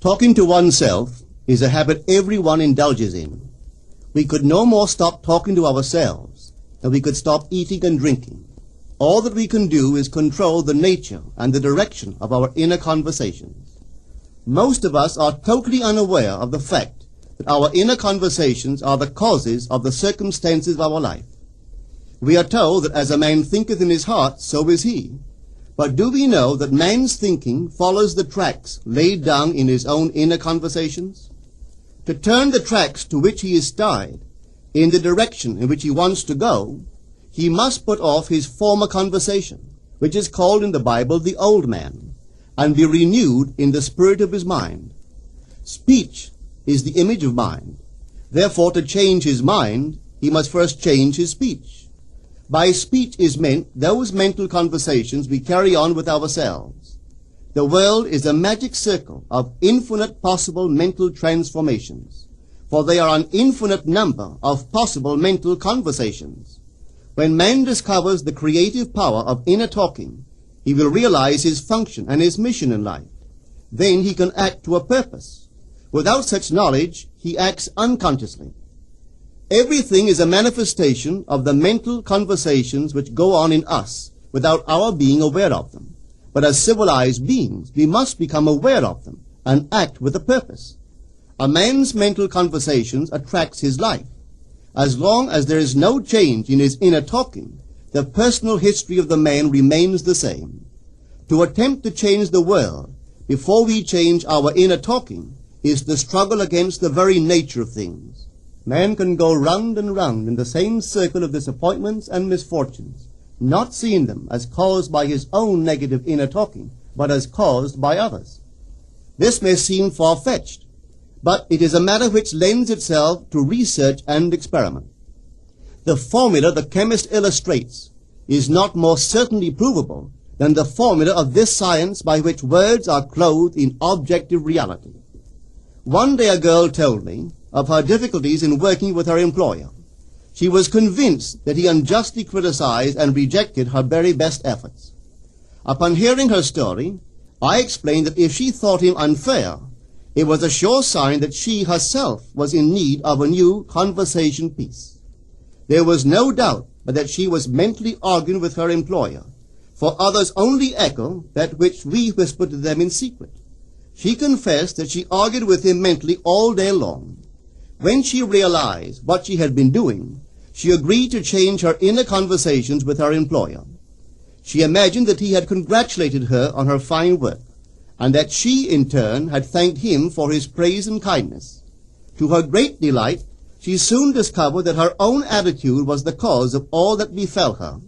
Talking to oneself is a habit everyone indulges in. We could no more stop talking to ourselves than we could stop eating and drinking. All that we can do is control the nature and the direction of our inner conversations. Most of us are totally unaware of the fact that our inner conversations are the causes of the circumstances of our life. We are told that as a man thinketh in his heart, so is he. But do we know that man's thinking follows the tracks laid down in his own inner conversations? To turn the tracks to which he is tied in the direction in which he wants to go, he must put off his former conversation, which is called in the Bible the old man, and be renewed in the spirit of his mind. Speech is the image of mind. Therefore, to change his mind, he must first change his speech. By speech is meant those mental conversations we carry on with ourselves. The world is a magic circle of infinite possible mental transformations, for there are an infinite number of possible mental conversations. When man discovers the creative power of inner talking, he will realize his function and his mission in life. Then he can act to a purpose. Without such knowledge, he acts unconsciously. Everything is a manifestation of the mental conversations which go on in us without our being aware of them. But as civilized beings, we must become aware of them and act with a purpose. A man's mental conversations attracts his life. As long as there is no change in his inner talking, the personal history of the man remains the same. To attempt to change the world before we change our inner talking is the struggle against the very nature of things. Man can go round and round in the same circle of disappointments and misfortunes, not seeing them as caused by his own negative inner talking, but as caused by others. This may seem far-fetched, but it is a matter which lends itself to research and experiment. The formula the chemist illustrates is not more certainly provable than the formula of this science by which words are clothed in objective reality. One day a girl told me of her difficulties in working with her employer. She was convinced that he unjustly criticized and rejected her very best efforts. Upon hearing her story, I explained that if she thought him unfair, it was a sure sign that she herself was in need of a new conversation piece. There was no doubt but that she was mentally arguing with her employer, for others only echo that which we whisper to them in secret. She confessed that she argued with him mentally all day long. When she realized what she had been doing, she agreed to change her inner conversations with her employer. She imagined that he had congratulated her on her fine work, and that she, in turn, had thanked him for his praise and kindness. To her great delight, she soon discovered that her own attitude was the cause of all that befell her.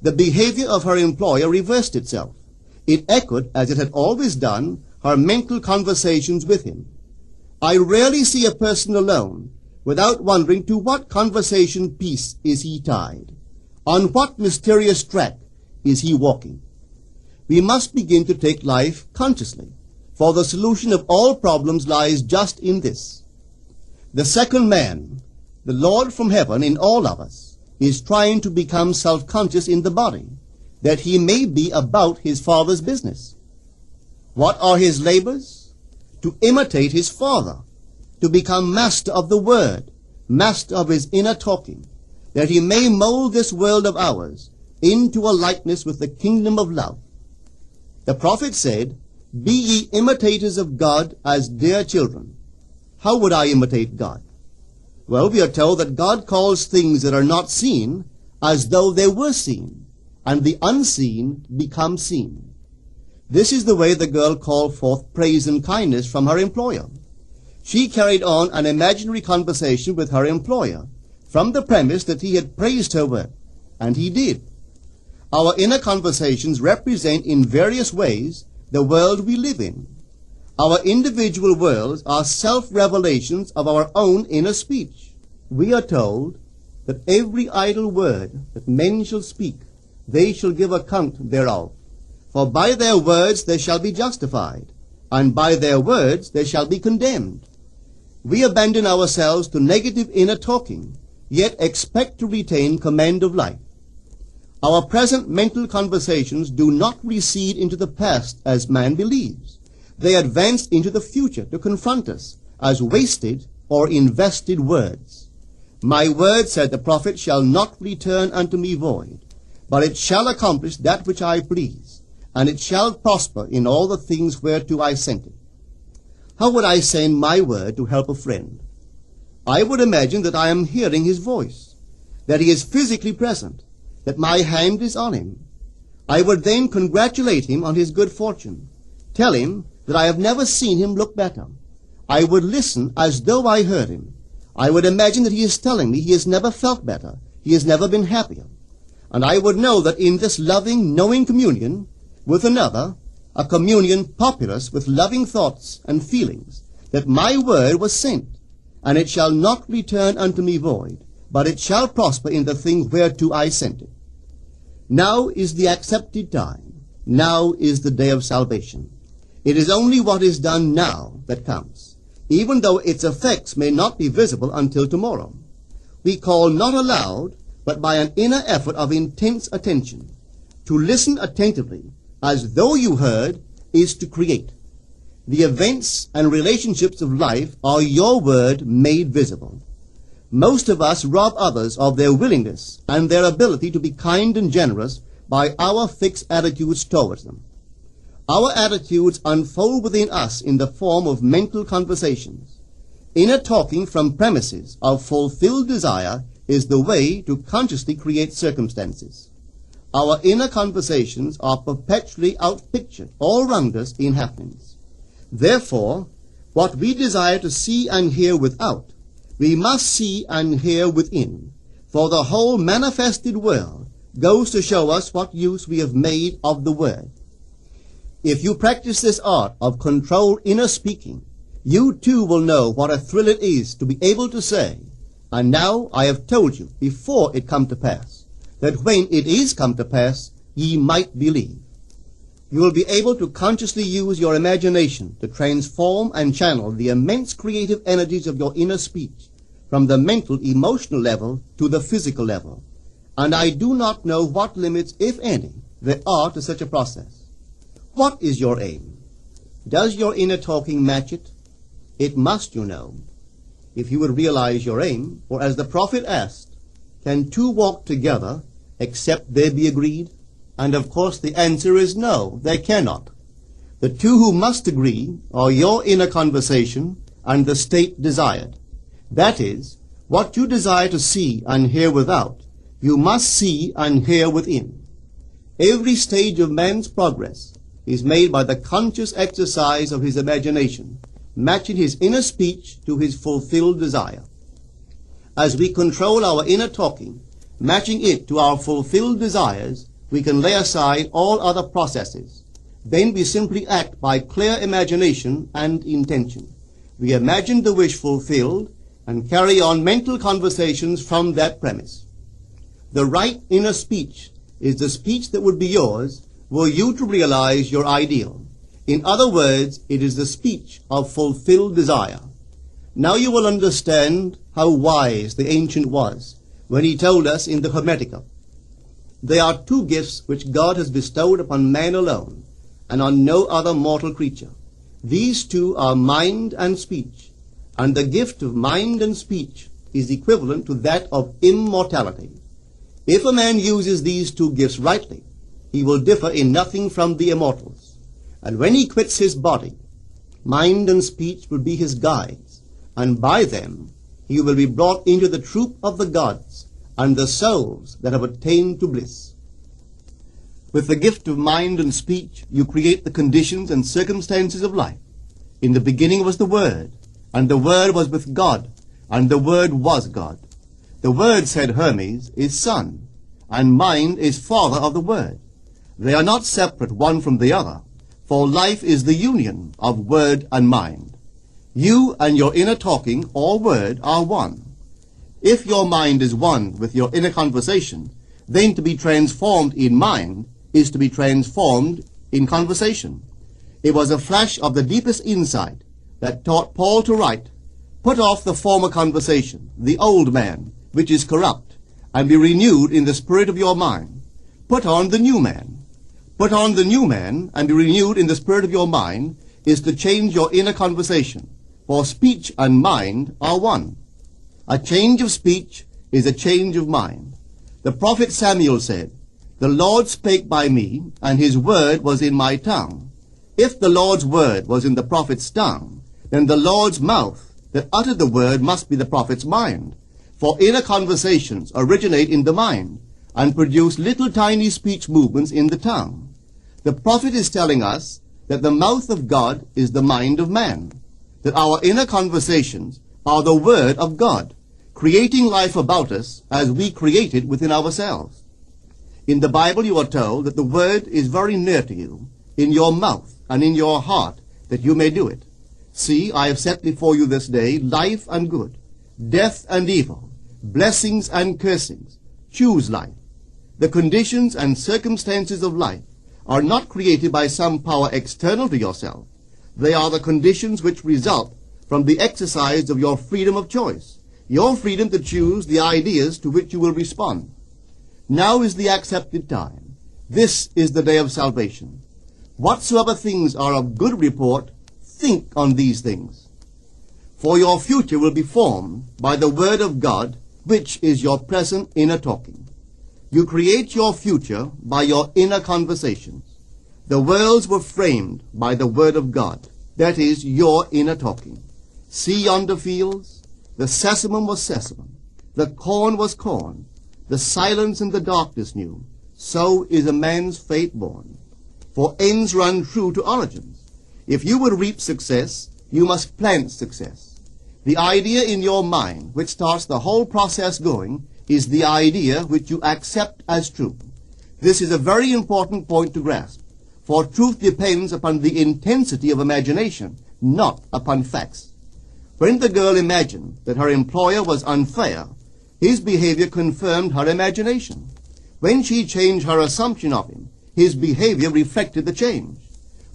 The behavior of her employer reversed itself. It echoed, as it had always done, her mental conversations with him. I rarely see a person alone without wondering to what conversation piece is he tied. On what mysterious track is he walking? We must begin to take life consciously, for the solution of all problems lies just in this. The second man, the Lord from heaven in all of us, is trying to become self-conscious in the body, that he may be about his Father's business. What are his labors? To imitate his Father, to become master of the Word, master of his inner talking, that he may mold this world of ours into a likeness with the kingdom of love. The prophet said, "Be ye imitators of God as dear children." How would I imitate God? Well, we are told that God calls things that are not seen as though they were seen, and the unseen become seen. This is the way the girl called forth praise and kindness from her employer. She carried on an imaginary conversation with her employer from the premise that he had praised her work, and he did. Our inner conversations represent in various ways the world we live in. Our individual worlds are self-revelations of our own inner speech. We are told that every idle word that men shall speak, they shall give account thereof. For by their words they shall be justified, and by their words they shall be condemned. We abandon ourselves to negative inner talking, yet expect to retain command of life. Our present mental conversations do not recede into the past as man believes, They advanced into the future to confront us as wasted or invested words. My word, said the prophet, shall not return unto me void, but it shall accomplish that which I please, and it shall prosper in all the things whereto I sent it. How would I send my word to help a friend? I would imagine that I am hearing his voice, that he is physically present, that my hand is on him. I would then congratulate him on his good fortune, tell him that I have never seen him look better. I would listen as though I heard him. I would imagine that he is telling me he has never felt better, he has never been happier. And I would know that in this loving, knowing communion with another, a communion populous with loving thoughts and feelings, that my word was sent, and it shall not return unto me void, but it shall prosper in the thing whereto I sent it. Now is the accepted time. Now is the day of salvation. It is only what is done now that counts, even though its effects may not be visible until tomorrow. We call not aloud, but by an inner effort of intense attention. To listen attentively, as though you heard, is to create. The events and relationships of life are your word made visible. Most of us rob others of their willingness and their ability to be kind and generous by our fixed attitudes towards them. Our attitudes unfold within us in the form of mental conversations. Inner talking from premises of fulfilled desire is the way to consciously create circumstances. Our inner conversations are perpetually outpictured all round us in happenings. Therefore, what we desire to see and hear without, we must see and hear within, for the whole manifested world goes to show us what use we have made of the word. If you practice this art of controlled inner speaking, you too will know what a thrill it is to be able to say, and now I have told you before it come to pass, that when it is come to pass, ye might believe. You will be able to consciously use your imagination to transform and channel the immense creative energies of your inner speech from the mental, emotional level to the physical level. And I do not know what limits, if any, there are to such a process. What is your aim? Does your inner talking match it? It must, you know. If you would realize your aim, for as the prophet asked, can two walk together except they be agreed? And of course the answer is no, they cannot. The two who must agree are your inner conversation and the state desired. That is, what you desire to see and hear without, you must see and hear within. Every stage of man's progress is made by the conscious exercise of his imagination, matching his inner speech to his fulfilled desire. As we control our inner talking, matching it to our fulfilled desires, we can lay aside all other processes. Then we simply act by clear imagination and intention. We imagine the wish fulfilled and carry on mental conversations from that premise. The right inner speech is the speech that would be yours were you to realize your ideal. In other words, it is the speech of fulfilled desire. Now you will understand how wise the ancient was when he told us in the Hermetica, there are two gifts which God has bestowed upon man alone, and on no other mortal creature. These two are mind and speech, and the gift of mind and speech is equivalent to that of immortality. If a man uses these two gifts rightly, he will differ in nothing from the immortals. And when he quits his body, mind and speech will be his guides, and by them he will be brought into the troop of the gods and the souls that have attained to bliss. With the gift of mind and speech, you create the conditions and circumstances of life. In the beginning was the Word, and the Word was with God, and the Word was God. The Word, said Hermes, is Son, and mind is Father of the Word. They are not separate one from the other, for life is the union of word and mind. You and your inner talking or word are one. If your mind is one with your inner conversation, then to be transformed in mind is to be transformed in conversation. It was a flash of the deepest insight that taught Paul to write, put off the former conversation, the old man, which is corrupt, and be renewed in the spirit of your mind. Put on the new man. Put on the new man, and be renewed in the spirit of your mind, is to change your inner conversation, for speech and mind are one. A change of speech is a change of mind. The prophet Samuel said, "The Lord spake by me, and his word was in my tongue." If the Lord's word was in the prophet's tongue, then the Lord's mouth that uttered the word must be the prophet's mind. For inner conversations originate in the mind and produce little tiny speech movements in the tongue. The prophet is telling us that the mouth of God is the mind of man, that our inner conversations are the word of God, creating life about us as we create it within ourselves. In the Bible you are told that the word is very near to you, in your mouth and in your heart, that you may do it. See, I have set before you this day life and good, death and evil, blessings and cursings. Choose life. The conditions and circumstances of life are not created by some power external to yourself. They are the conditions which result from the exercise of your freedom of choice, your freedom to choose the ideas to which you will respond. Now is the accepted time. This is the day of salvation. Whatsoever things are of good report, think on these things. For your future will be formed by the word of God, which is your present inner talking. You create your future by your inner conversations. The worlds were framed by the word of God, that is, your inner talking. See yonder fields? The sesamum was sesamum, the corn was corn, the silence and the darkness knew. So is a man's fate born. For ends run true to origins. If you would reap success, you must plant success. The idea in your mind, which starts the whole process going, is the idea which you accept as true. This is a very important point to grasp, for truth depends upon the intensity of imagination, not upon facts. When the girl imagined that her employer was unfair, his behavior confirmed her imagination. When she changed her assumption of him, his behavior reflected the change,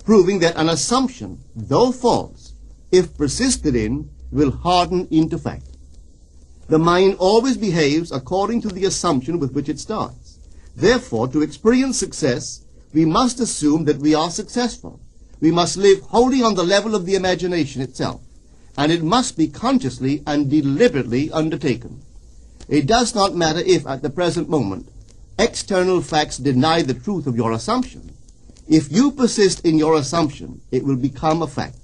proving that an assumption, though false, if persisted in, will harden into fact. The mind always behaves according to the assumption with which it starts. Therefore, to experience success, we must assume that we are successful. We must live wholly on the level of the imagination itself, and it must be consciously and deliberately undertaken. It does not matter if, at the present moment, external facts deny the truth of your assumption. If you persist in your assumption, it will become a fact.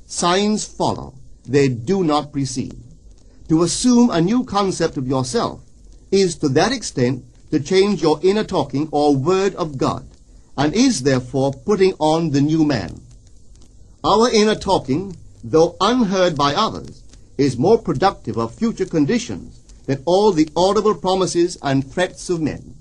Signs follow. They do not precede. To assume a new concept of yourself is to that extent to change your inner talking or word of God, and is therefore putting on the new man. Our inner talking, though unheard by others, is more productive of future conditions than all the audible promises and threats of men.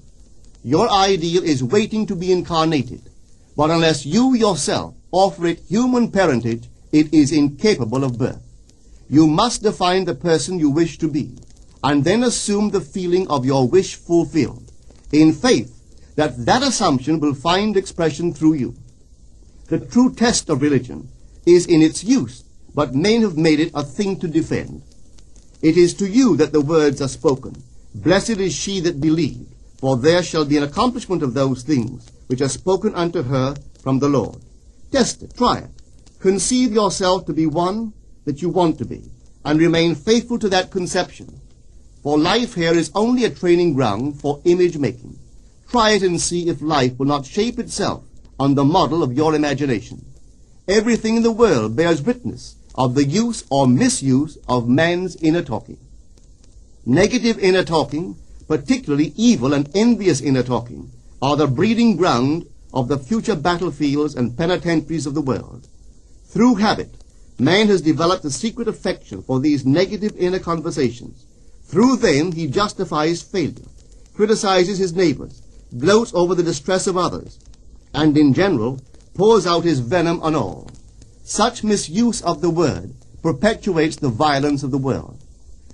Your ideal is waiting to be incarnated, but unless you yourself offer it human parentage, it is incapable of birth. You must define the person you wish to be, and then assume the feeling of your wish fulfilled, in faith that that assumption will find expression through you. The true test of religion is in its use, but men have made it a thing to defend. It is to you that the words are spoken. Blessed is she that believed, for there shall be an accomplishment of those things which are spoken unto her from the Lord. Test it, try it. Conceive yourself to be one that you want to be, and remain faithful to that conception. For life here is only a training ground for image making. Try it and see if life will not shape itself on the model of your imagination. Everything in the world bears witness of the use or misuse of man's inner talking. Negative inner talking, particularly evil and envious inner talking, are the breeding ground of the future battlefields and penitentiaries of the world. Through habit, man has developed a secret affection for these negative inner conversations. Through them he justifies failure, criticizes his neighbors, gloats over the distress of others, and in general pours out his venom on all. Such misuse of the word perpetuates the violence of the world.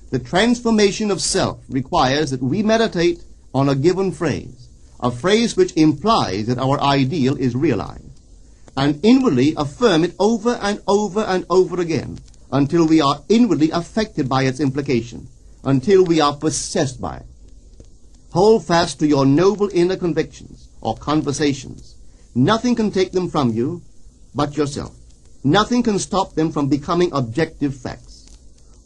The transformation of self requires that we meditate on a given phrase, a phrase which implies that our ideal is realized, and inwardly affirm it over and over and over again until we are inwardly affected by its implication, until we are possessed by it. Hold fast to your noble inner convictions or conversations. Nothing can take them from you but yourself. Nothing can stop them from becoming objective facts.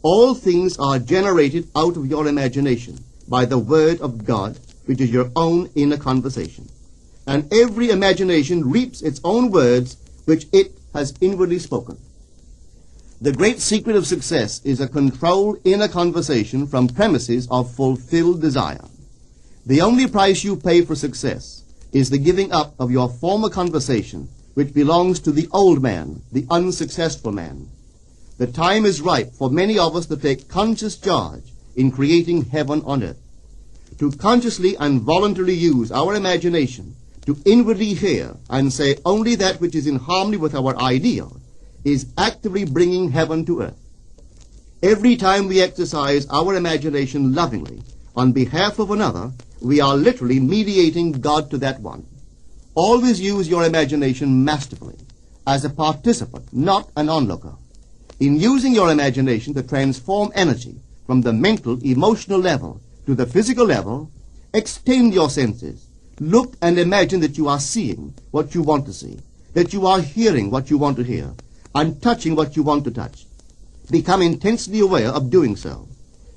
All things are generated out of your imagination by the Word of God, which is your own inner conversation. And every imagination reaps its own words, which it has inwardly spoken. The great secret of success is a controlled inner conversation from premises of fulfilled desire. The only price you pay for success is the giving up of your former conversation, which belongs to the old man, the unsuccessful man. The time is ripe for many of us to take conscious charge in creating heaven on earth. To consciously and voluntarily use our imagination to inwardly hear and say only that which is in harmony with our ideal is actively bringing heaven to earth. Every time we exercise our imagination lovingly on behalf of another, we are literally mediating God to that one. Always use your imagination masterfully, as a participant, not an onlooker. In using your imagination to transform energy from the mental, emotional level to the physical level, extend your senses. Look and imagine that you are seeing what you want to see, that you are hearing what you want to hear, and touching what you want to touch. Become intensely aware of doing so.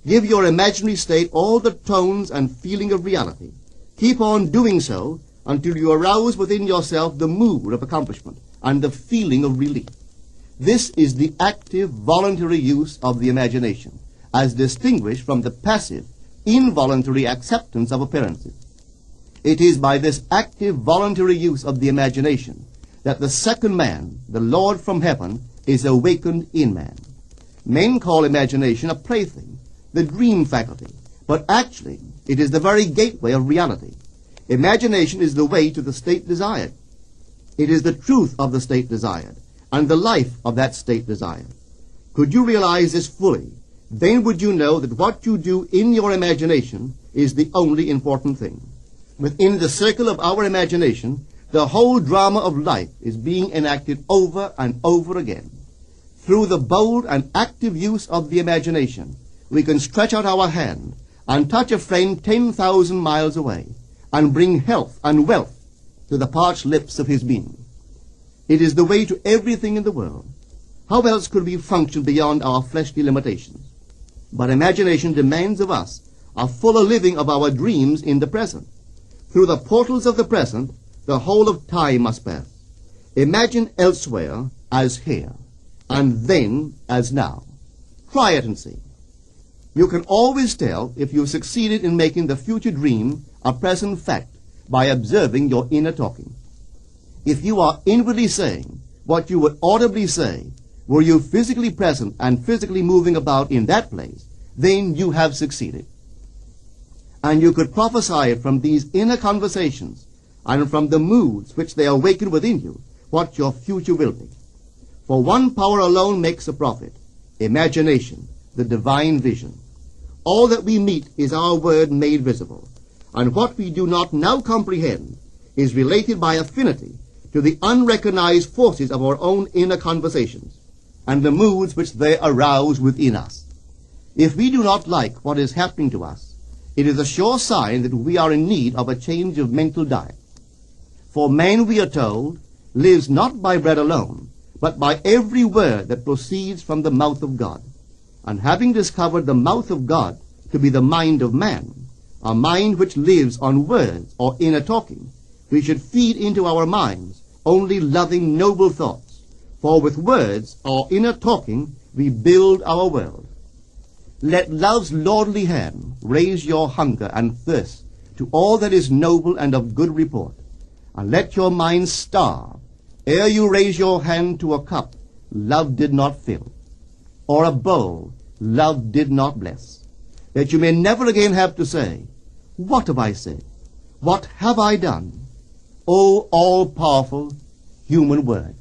Give your imaginary state all the tones and feeling of reality. Keep on doing so until you arouse within yourself the mood of accomplishment and the feeling of relief. This is the active, voluntary use of the imagination, as distinguished from the passive, involuntary acceptance of appearances. It is by this active, voluntary use of the imagination that the second man, the Lord from heaven, is awakened in man. Men call imagination a plaything, the dream faculty, but actually it is the very gateway of reality. Imagination is the way to the state desired. It is the truth of the state desired, and the life of that state desired. Could you realize this fully, then would you know that what you do in your imagination is the only important thing. Within the circle of our imagination, the whole drama of life is being enacted over and over again. Through the bold and active use of the imagination, we can stretch out our hand and touch a friend 10,000 miles away and bring health and wealth to the parched lips of his being. It is the way to everything in the world. How else could we function beyond our fleshly limitations? But imagination demands of us a fuller living of our dreams in the present. Through the portals of the present, the whole of time must pass. Imagine elsewhere as here, and then as now. Try it and see. You can always tell if you've succeeded in making the future dream a present fact by observing your inner talking. If you are inwardly saying what you would audibly say, were you physically present and physically moving about in that place, then you have succeeded. And you could prophesy it from these inner conversations and from the moods which they awaken within you, what your future will be. For one power alone makes a prophet, imagination, the divine vision. All that we meet is our word made visible, and what we do not now comprehend is related by affinity to the unrecognized forces of our own inner conversations and the moods which they arouse within us. If we do not like what is happening to us, it is a sure sign that we are in need of a change of mental diet. For man, we are told, lives not by bread alone, but by every word that proceeds from the mouth of God. And having discovered the mouth of God to be the mind of man, a mind which lives on words or inner talking, we should feed into our minds only loving, noble thoughts. For with words or inner talking we build our world. Let love's lordly hand raise your hunger and thirst to all that is noble and of good report, and let your mind starve ere you raise your hand to a cup love did not fill, or a bowl love did not bless, that you may never again have to say, "What have I said? What have I done?" O all-powerful human word.